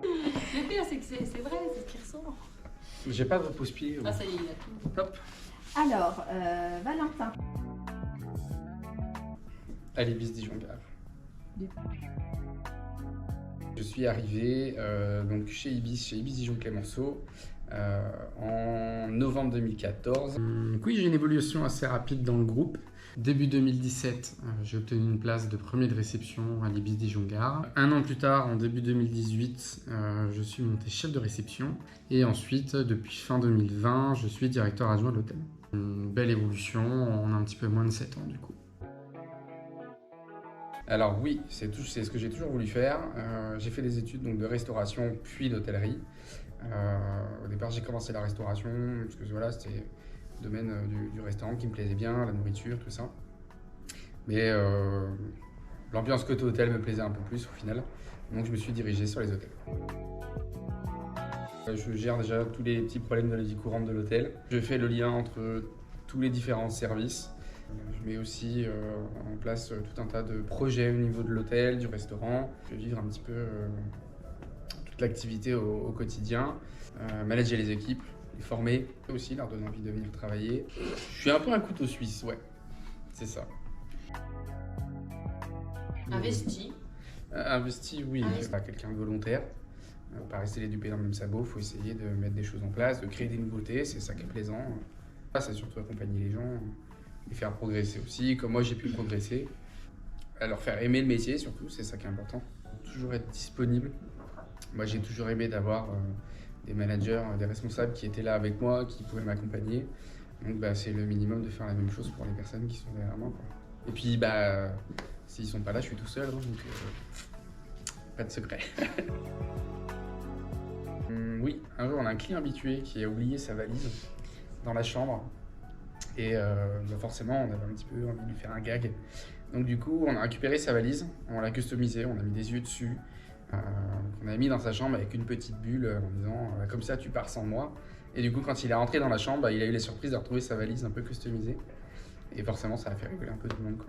Le pire, c'est que c'est vrai, c'est ce qui ressort. J'ai pas de repose-pied. Ah, ça y est, il a tout. Hop. Alors, Valentin. Allez, bis Dijon Gare. Je suis arrivé donc chez Ibis Dijon Clémenceau en novembre 2014. Donc oui, j'ai une évolution assez rapide dans le groupe. Début 2017, j'ai obtenu une place de premier de réception à l'Ibis Dijon Gare. Un an plus tard, en début 2018, je suis monté chef de réception. Et ensuite, depuis fin 2020, je suis directeur adjoint de l'hôtel. Une belle évolution en un petit peu moins de 7 ans du coup. Alors oui, c'est ce que j'ai toujours voulu faire. J'ai fait des études donc, de restauration puis d'hôtellerie. Au départ, j'ai commencé la restauration parce que voilà, c'était le domaine du restaurant qui me plaisait bien, la nourriture, tout ça. Mais l'ambiance côté hôtel me plaisait un peu plus au final. Donc je me suis dirigé sur les hôtels. Je gère déjà tous les petits problèmes de la vie courante de l'hôtel. Je fais le lien entre tous les différents services. Je mets aussi en place tout un tas de projets au niveau de l'hôtel, du restaurant. Je vais vivre un petit peu toute l'activité au quotidien, manager les équipes, les former aussi, leur donner envie de venir travailler. Je suis un peu un couteau suisse, ouais, c'est ça. Investi. Investi, oui, pas quelqu'un de volontaire. Pas rester les dupés dans le même sabot, il faut essayer de mettre des choses en place, de créer des nouveautés, c'est ça qui est plaisant. C'est surtout accompagner les gens, les faire progresser aussi, comme moi j'ai pu progresser. Leur faire aimer le métier surtout, c'est ça qui est important. Toujours être disponible. Moi j'ai toujours aimé d'avoir des managers, des responsables qui étaient là avec moi, qui pouvaient m'accompagner. Donc c'est le minimum de faire la même chose pour les personnes qui sont derrière moi, quoi. Et puis s'ils sont pas là, je suis tout seul, donc pas de secret. Oui, un jour on a un client habitué qui a oublié sa valise dans la chambre. Et forcément, on avait un petit peu envie de lui faire un gag. Donc du coup, on a récupéré sa valise, on l'a customisée, on a mis des yeux dessus. On a mis dans sa chambre avec une petite bulle en disant comme ça tu pars sans moi. Et du coup, quand il est rentré dans la chambre, il a eu la surprise de retrouver sa valise un peu customisée. Et forcément, ça a fait rigoler un peu tout le monde, quoi.